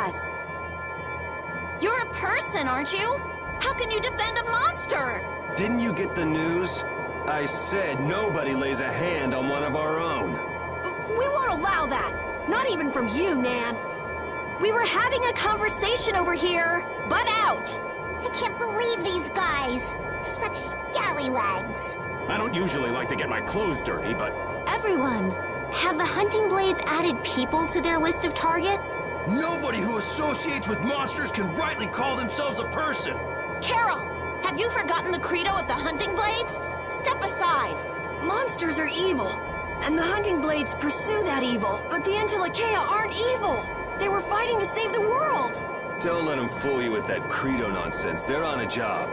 us. You're a person, aren't you? How can you defend a monster? Didn't you get the news? I said nobody lays a hand on one of our own. We won't allow that. Not even from you, Nan. We were having a conversation over here. Butt out! I can't believe these guys. Such scallywags. I don't usually like to get my clothes dirty, but... Everyone, have the hunting blades added people to their list of targets? Nobody who associates with monsters can rightly call themselves a person. Carol, have you forgotten the credo of the hunting blades? Step aside. Monsters are evil, and the hunting blades pursue that evil. But the Angelicae aren't evil. They were fighting to save the world. Don't let them fool you with that credo nonsense. They're on a job.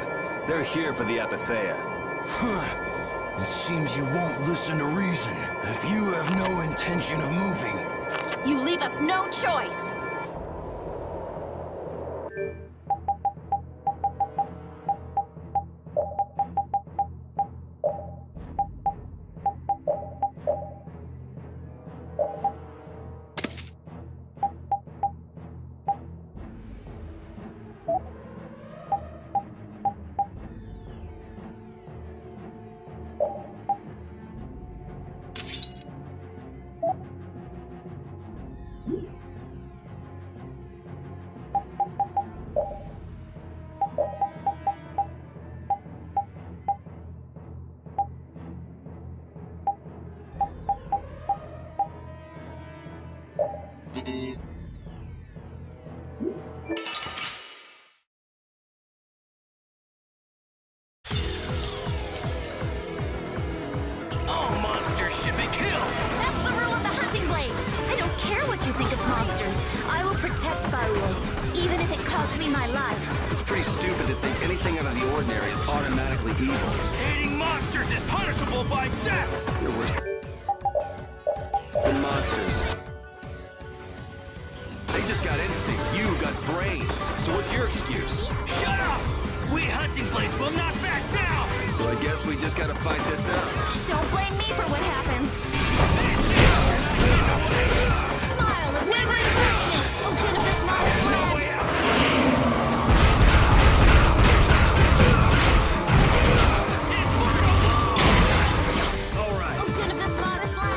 They're here for the Apatheia. It seems you won't listen to reason. If you have no intention of moving... You leave us no choice. All monsters should be killed! That's the rule of the hunting blades. I don't care what you think of monsters. I will protect Baul, even if it costs me my life. It's pretty stupid to think anything out of the ordinary is automatically evil. Hating monsters is punishable by death! You're worse than monsters. They just got instinct. You got brains. So what's your excuse? Shut up! We hunting blades will not back down! So I guess we just gotta fight this out. Don't blame me for what happens. Smile of never darkness. Oh, din of this modest land. All right. Oh, din of this modest land.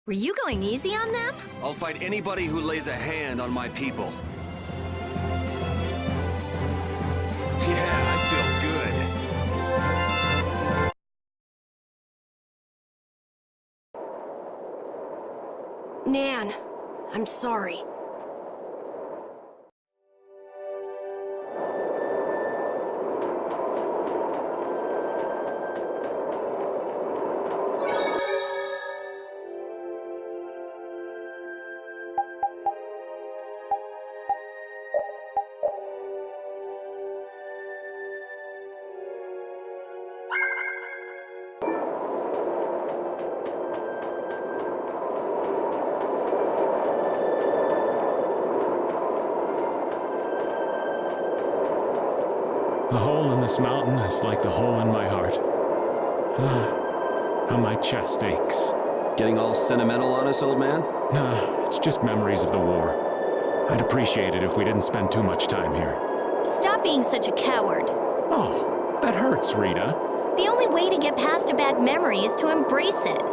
Were you going easy on them? I'll fight anybody who lays a hand on my people. Yeah, I feel good. Nan, I'm sorry. The hole in this mountain is like the hole in my heart. How my chest aches. Getting all sentimental on us, old man? Nah, it's just memories of the war. I'd appreciate it if we didn't spend too much time here. Stop being such a coward. Oh, that hurts, Rita. The only way to get past a bad memory is to embrace it.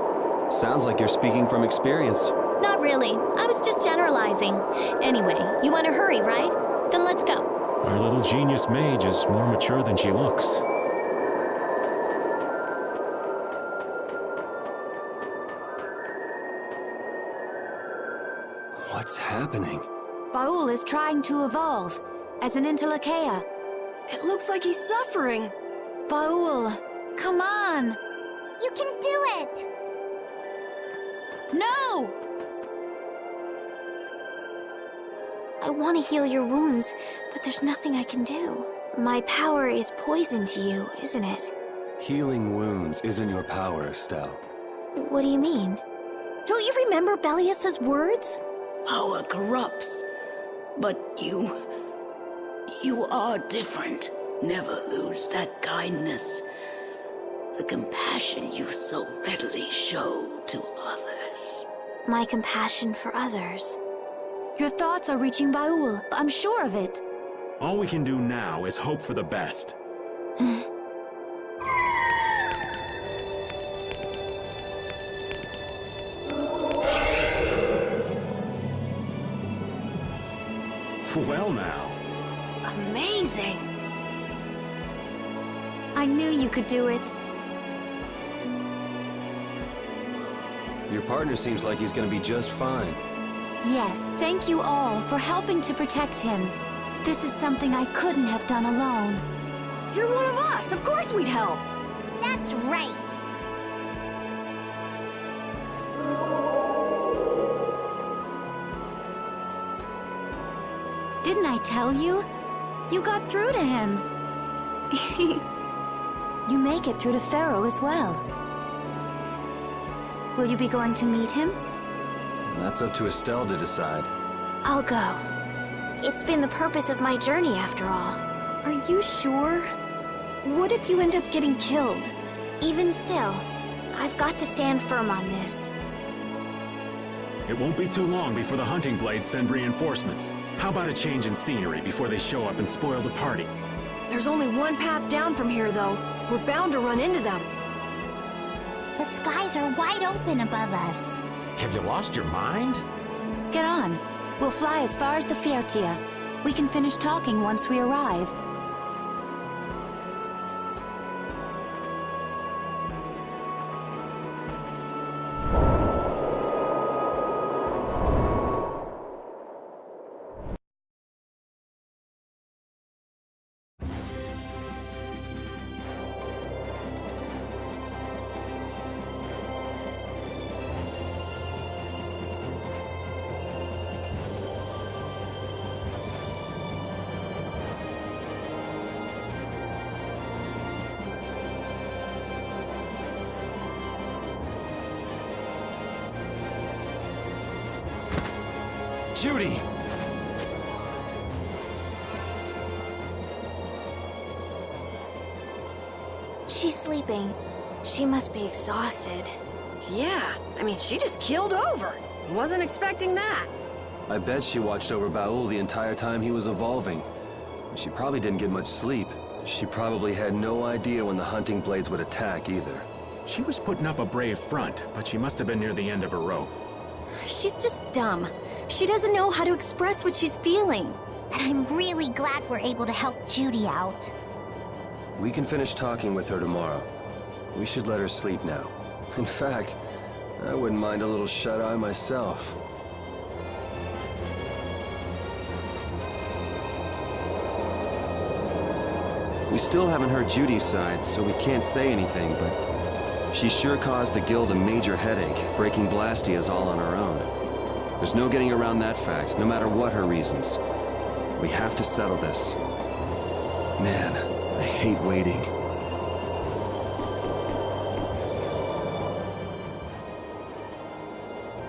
Sounds like you're speaking from experience. Not really. I was just generalizing. Anyway, you want to hurry, right? Then let's go. Our little genius mage is more mature than she looks. What's happening? Baul is trying to evolve as an Intelakea. It looks like he's suffering. Baul, come on! You can do it! No! I want to heal your wounds, but there's nothing I can do. My power is poison to you, isn't it? Healing wounds isn't your power, Estelle. What do you mean? Don't you remember Bellius's words? Power corrupts, but you are different. Never lose that kindness, the compassion you so readily show to others. My compassion for others. Your thoughts are reaching Baul. I'm sure of it. All we can do now is hope for the best. Well now. Amazing! I knew you could do it. Your partner seems like he's gonna be just fine. Yes, thank you all for helping to protect him. This is something I couldn't have done alone. You're one of us! Of course we'd help! That's right! Didn't I tell you? You got through to him. You make it through to Pharaoh as well. Will you be going to meet him? That's up to Estelle to decide. I'll go. It's been the purpose of my journey, after all. Are you sure? What if you end up getting killed? Even still, I've got to stand firm on this. It won't be too long before the hunting blades send reinforcements. How about a change in scenery before they show up and spoil the party? There's only one path down from here, though. We're bound to run into them. The skies are wide open above us. Have you lost your mind? Get on. We'll fly as far as the Fiertia. We can finish talking once we arrive. Judy! She's sleeping. She must be exhausted. Yeah, I mean, she just keeled over. Wasn't expecting that. I bet she watched over Baul the entire time he was evolving. She probably didn't get much sleep. She probably had no idea when the hunting blades would attack either. She was putting up a brave front, but she must have been near the end of her rope. She's just dumb. She doesn't know how to express what she's feeling. And I'm really glad we're able to help Judy out. We can finish talking with her tomorrow. We should let her sleep now. In fact, I wouldn't mind a little shut-eye myself. We still haven't heard Judy's side, so we can't say anything, but she sure caused the guild a major headache, breaking Blastias all on her own. There's no getting around that fact, no matter what her reasons. We have to settle this. Man, I hate waiting.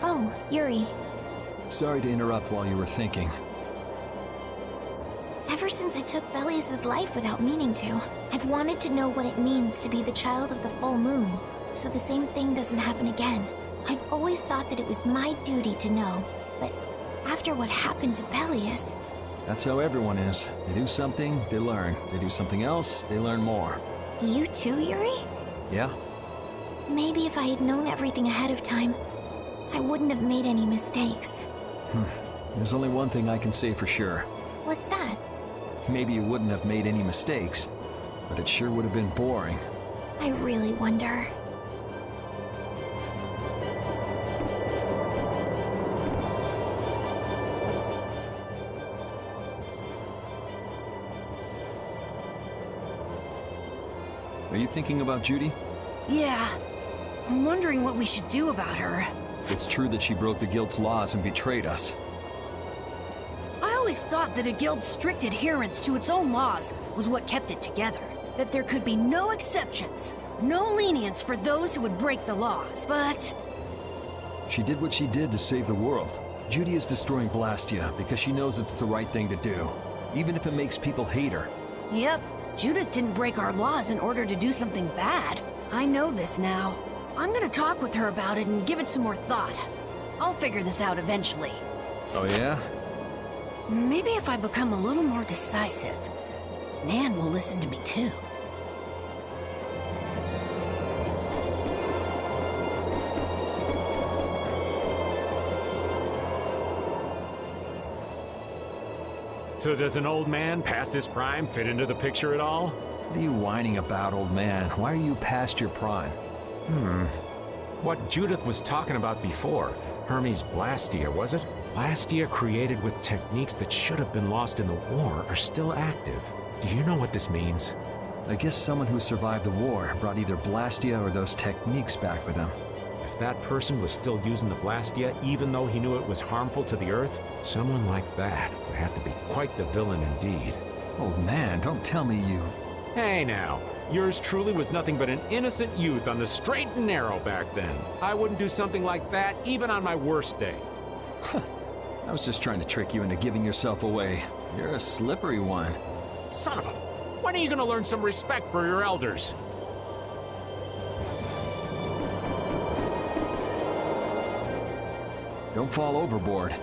Oh, Yuri. Sorry to interrupt while you were thinking. Ever since I took Belius's life without meaning to, I've wanted to know what it means to be the child of the full moon, so the same thing doesn't happen again. I've always thought that it was my duty to know, but after what happened to Belius... That's how everyone is. They do something, they learn. They do something else, they learn more. You too, Yuri? Yeah? Maybe if I had known everything ahead of time, I wouldn't have made any mistakes. There's only one thing I can say for sure. What's that? Maybe you wouldn't have made any mistakes, but it sure would have been boring. I really wonder. Are you thinking about Judy? Yeah. I'm wondering what we should do about her. It's true that she broke the Guild's laws and betrayed us. I always thought that a guild's strict adherence to its own laws was what kept it together. That there could be no exceptions, no lenience for those who would break the laws, but... She did what she did to save the world. Judy is destroying Blastia because she knows it's the right thing to do, even if it makes people hate her. Yep, Judith didn't break our laws in order to do something bad. I know this now. I'm gonna talk with her about it and give it some more thought. I'll figure this out eventually. Oh yeah? Maybe if I become a little more decisive, Nan will listen to me too. So does an old man past his prime fit into the picture at all? What are you whining about, old man? Why are you past your prime? What Judith was talking about before. Hermes Blastia, was it? Blastia created with techniques that should have been lost in the war are still active. Do you know what this means? I guess someone who survived the war brought either Blastia or those techniques back with them. If that person was still using the Blastia, even though he knew it was harmful to the Earth, someone like that would have to be quite the villain indeed. Old man, don't tell me you... Hey now, yours truly was nothing but an innocent youth on the straight and narrow back then. I wouldn't do something like that even on my worst day. I was just trying to trick you into giving yourself away. You're a slippery one. Son of a... When are you gonna learn some respect for your elders? Don't fall overboard.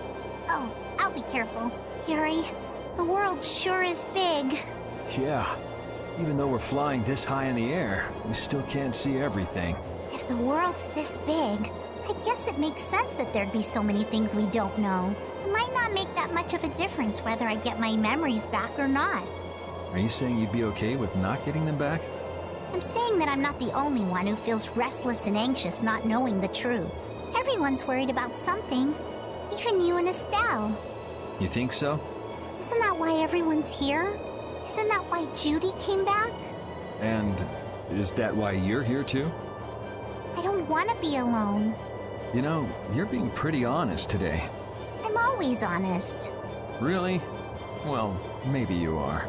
Oh, I'll be careful. Yuri, the world sure is big. Yeah. Even though we're flying this high in the air, we still can't see everything. If the world's this big, I guess it makes sense that there'd be so many things we don't know. It might not make that much of a difference whether I get my memories back or not. Are you saying you'd be okay with not getting them back? I'm saying that I'm not the only one who feels restless and anxious not knowing the truth. Everyone's worried about something. Even you and Estelle. You think so? Isn't that why everyone's here? Isn't that why Judy came back? And is that why you're here too? I don't want to be alone. You know, you're being pretty honest today. I'm always honest. Really? Well, maybe you are.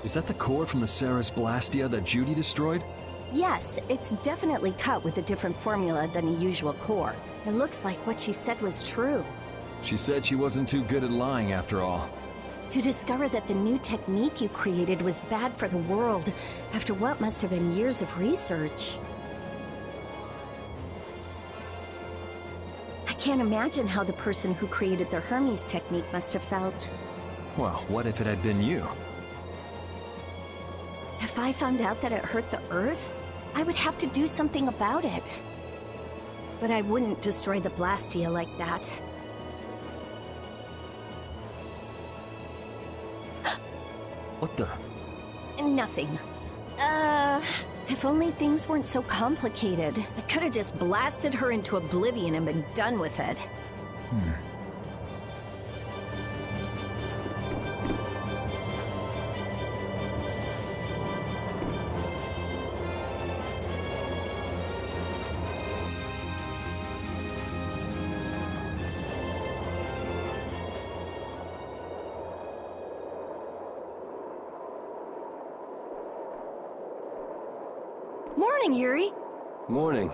Is that the core from the Ceres Blastia that Judy destroyed? Yes, it's definitely cut with a different formula than a usual core. It looks like what she said was true. She said she wasn't too good at lying after all. To discover that the new technique you created was bad for the world, after what must have been years of research. I can't imagine how the person who created the Hermes technique must have felt. Well, what if it had been you? If I found out that it hurt the Earth, I would have to do something about it. But I wouldn't destroy the Blastia like that. What the? Nothing. If only things weren't so complicated. I could have just blasted her into oblivion and been done with it. morning, Yuri. Morning.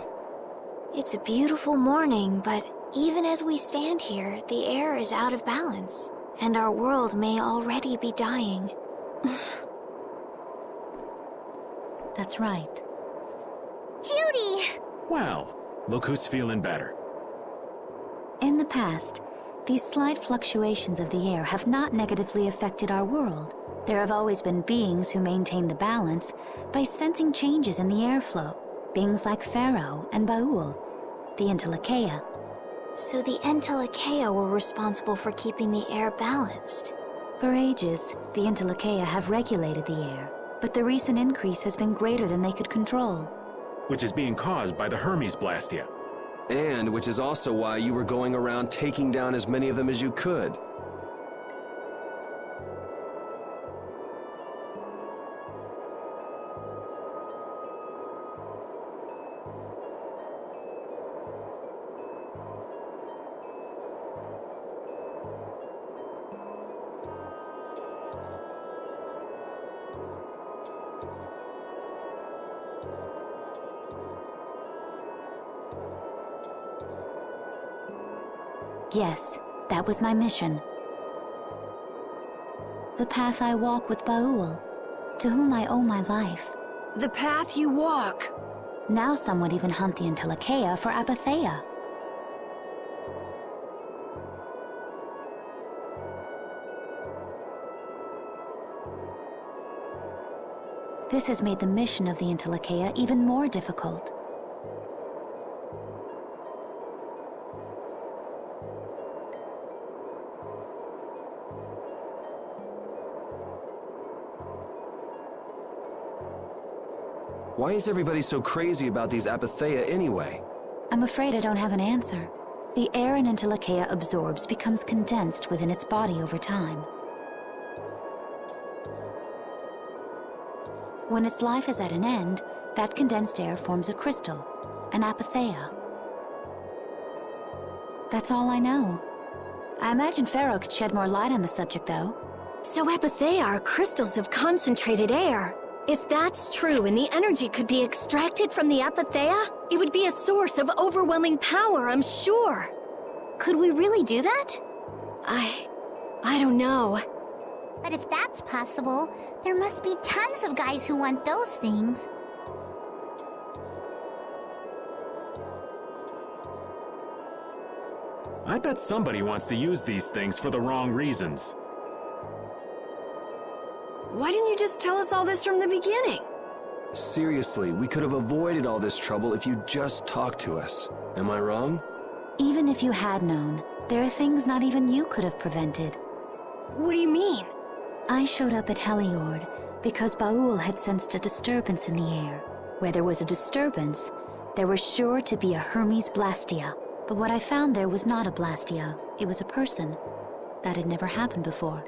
It's a beautiful morning, but even as we stand here, the air is out of balance, and our world may already be dying. That's right. Judy! Well, look who's feeling better. In the past, these slight fluctuations of the air have not negatively affected our world. There have always been beings who maintain the balance by sensing changes in the airflow. Beings like Pharaoh and Baul, the Entelekea. So the Entelekea were responsible for keeping the air balanced. For ages, the Entelekea have regulated the air, but the recent increase has been greater than they could control. Which is being caused by the Hermes Blastia. And which is also why you were going around taking down as many of them as you could. Yes, that was my mission. The path I walk with Baul, to whom I owe my life. The path you walk. Now some would even hunt the Entelekea for apatheia. This has made the mission of the Entelekea even more difficult. Why is everybody so crazy about these apatheia anyway? I'm afraid I don't have an answer. The air an Entelekea absorbs becomes condensed within its body over time. When its life is at an end, that condensed air forms a crystal, an apatheia. That's all I know. I imagine Pharaoh could shed more light on the subject, though. So apatheia are crystals of concentrated air. If that's true and the energy could be extracted from the apatheia, it would be a source of overwhelming power, I'm sure. Could we really do that? I don't know. But if that's possible, there must be tons of guys who want those things. I bet somebody wants to use these things for the wrong reasons. Why didn't you just tell us all this from the beginning? Seriously, we could have avoided all this trouble if you just talked to us. Am I wrong? Even if you had known, there are things not even you could have prevented. What do you mean? I showed up at Heliord because Baul had sensed a disturbance in the air. Where there was a disturbance, there was sure to be a Hermes Blastia. But what I found there was not a Blastia, it was a person. That had never happened before.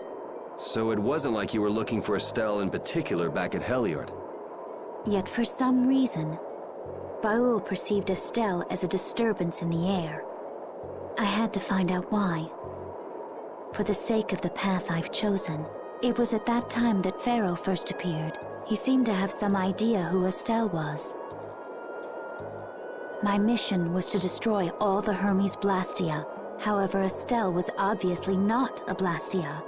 So it wasn't like you were looking for Estelle in particular back at Heliord. Yet for some reason, Baul perceived Estelle as a disturbance in the air. I had to find out why. For the sake of the path I've chosen, it was at that time that Pharaoh first appeared. He seemed to have some idea who Estelle was. My mission was to destroy all the Hermes Blastia. However, Estelle was obviously not a Blastia.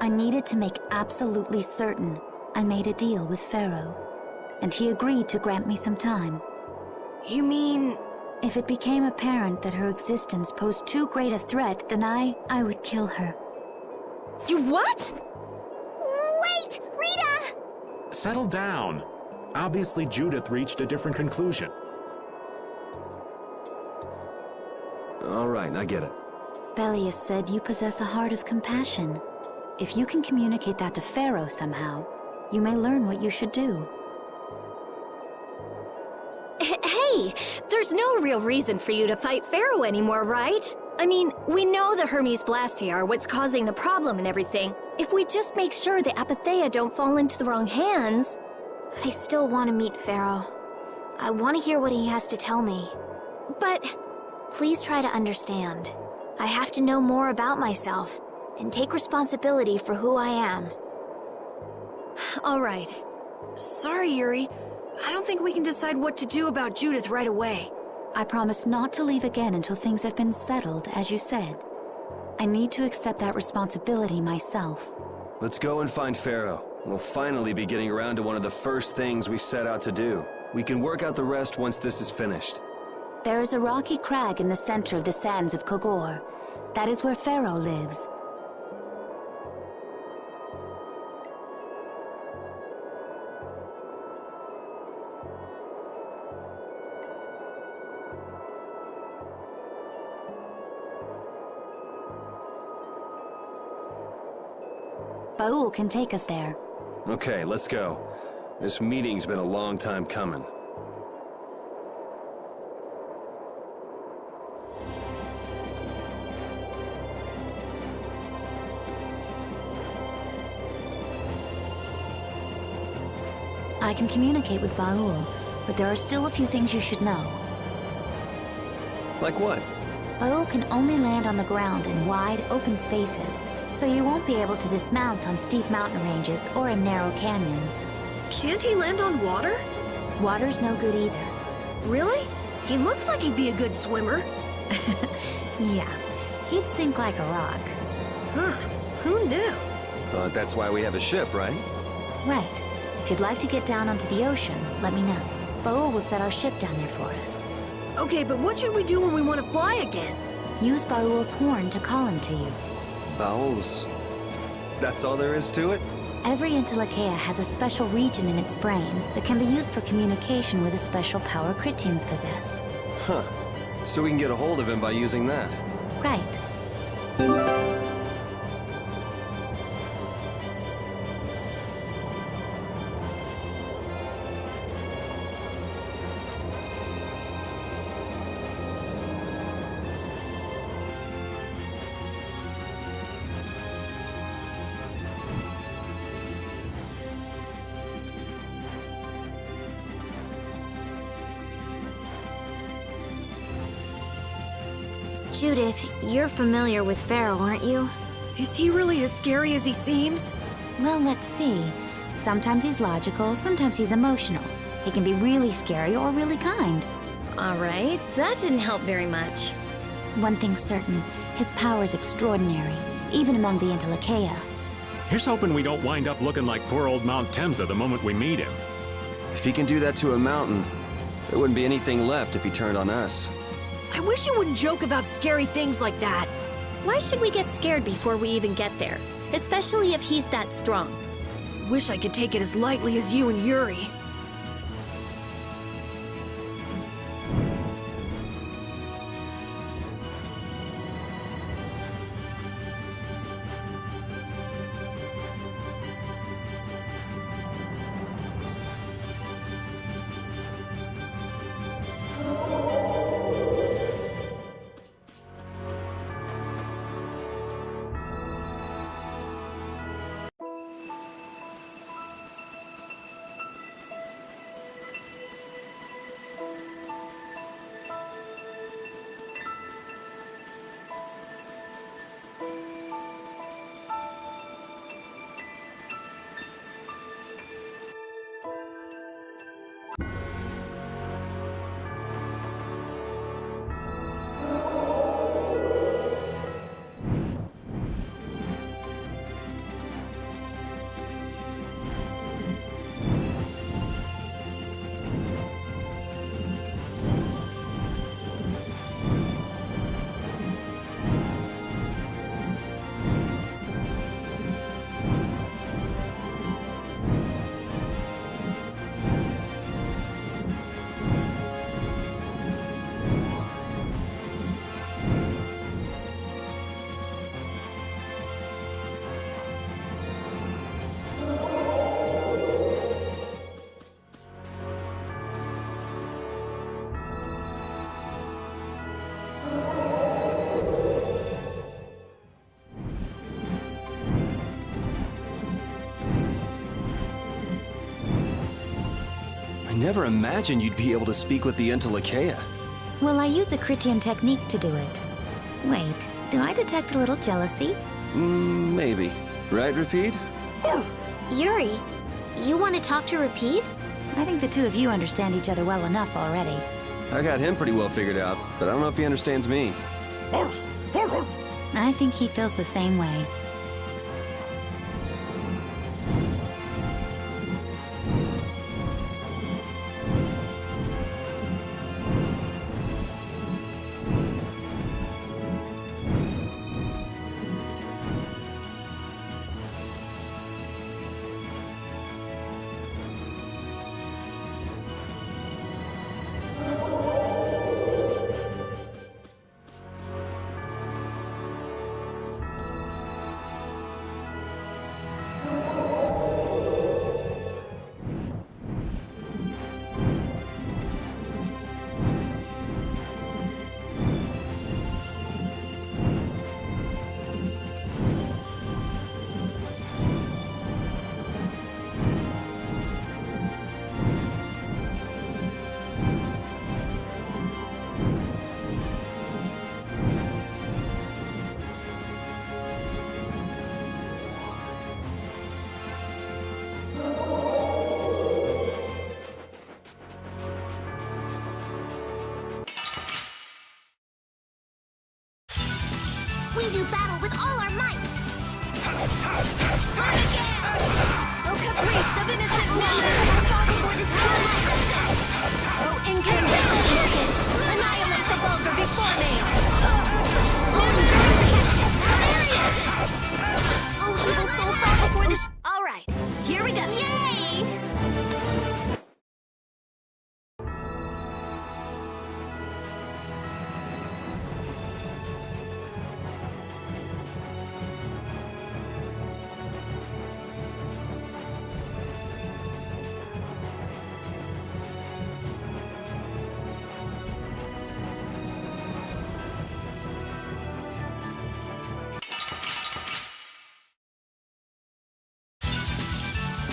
I needed to make absolutely certain. I made a deal with Pharaoh, and he agreed to grant me some time. You mean... If it became apparent that her existence posed too great a threat, then I would kill her. You what? Wait! Rita! Settle down. Obviously, Judith reached a different conclusion. All right, I get it. Belius said you possess a heart of compassion. If you can communicate that to Pharaoh somehow, you may learn what you should do. Hey, there's no real reason for you to fight Pharaoh anymore, right? I mean, we know the Hermes Blastia are what's causing the problem and everything. If we just make sure the apatheia don't fall into the wrong hands... I still want to meet Pharaoh. I want to hear what he has to tell me. But... Please try to understand. I have to know more about myself and take responsibility for who I am. All right. Sorry, Yuri. I don't think we can decide what to do about Judith right away. I promise not to leave again until things have been settled, as you said. I need to accept that responsibility myself. Let's go and find Pharaoh. We'll finally be getting around to one of the first things we set out to do. We can work out the rest once this is finished. There is a rocky crag in the center of the sands of Kogor. That is where Pharaoh lives. Baul can take us there. Okay, let's go. This meeting's been a long time coming. I can communicate with Baul, but there are still a few things you should know. Like what? Baul can only land on the ground in wide, open spaces, so you won't be able to dismount on steep mountain ranges or in narrow canyons. Can't he land on water? Water's no good either. Really? He looks like he'd be a good swimmer. Yeah, he'd sink like a rock. Huh, who knew? But that's why we have a ship, right? Right. If you'd like to get down onto the ocean, let me know. Baul will set our ship down there for us. Okay, but what should we do when we want to fly again? Use Baul's horn to call him to you. Bowels. That's all there is to it? Every Intellikeia has a special region in its brain that can be used for communication with a special power Critians possess. Huh. So we can get a hold of him by using that. Right. Judith, you're familiar with Pharaoh, aren't you? Is he really as scary as he seems? Well, let's see. Sometimes he's logical, sometimes he's emotional. He can be really scary or really kind. All right, that didn't help very much. One thing's certain, his power's extraordinary, even among the Intellikeia. Here's hoping we don't wind up looking like poor old Mount Temsa the moment we meet him. If he can do that to a mountain, there wouldn't be anything left if he turned on us. I wish you wouldn't joke about scary things like that. Why should we get scared before we even get there? Especially if he's that strong. Wish I could take it as lightly as you and Yuri. I never imagined you'd be able to speak with the Intellikeia. Well, I use a Critian technique to do it. Wait, do I detect a little jealousy? Maybe. Right, Repeat? Yuri, you want to talk to Repeat? I think the two of you understand each other well enough already. I got him pretty well figured out, but I don't know if he understands me. I think he feels the same way. We do battle with all our might! Oh, caprice of innocent men! Fall before this pure light! Oh, incandescent focus! Annihilate the vulgar before me! Oh, enduring protection! There he is! Oh, evil soul, fall before this... All right, here we go! Yay!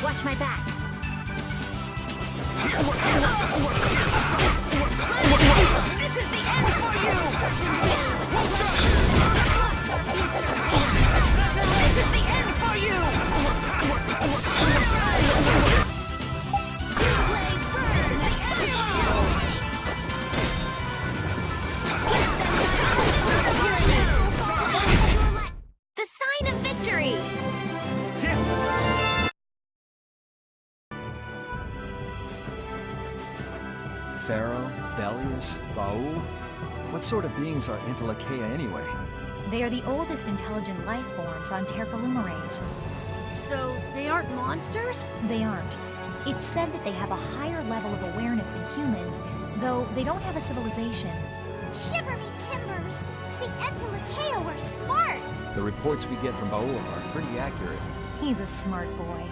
Watch my back! This is the end for you! This is the end for you! Blaze, burn! This is the end for you! The sign of victory! Pharaoh, Belius, Baul? What sort of beings are Entelecheia anyway? They are the oldest intelligent life forms on Terralumites. So, they aren't monsters? They aren't. It's said that they have a higher level of awareness than humans, though they don't have a civilization. Shiver me timbers! The Entelecheia were smart! The reports we get from Baul are pretty accurate. He's a smart boy.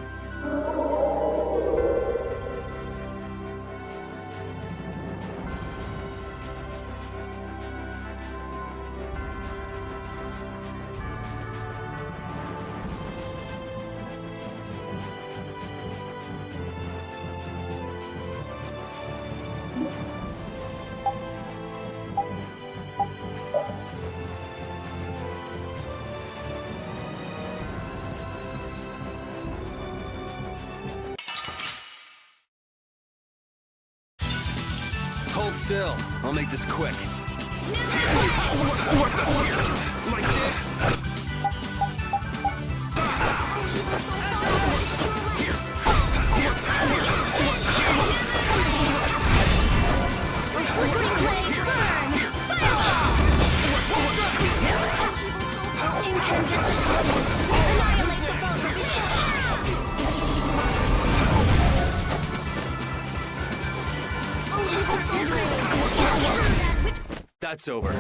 Hold still. I'll make this quick. Like this? Flickering blaze, burn! Fireball! Incandescent focus! Annihilate the vulgar That's over.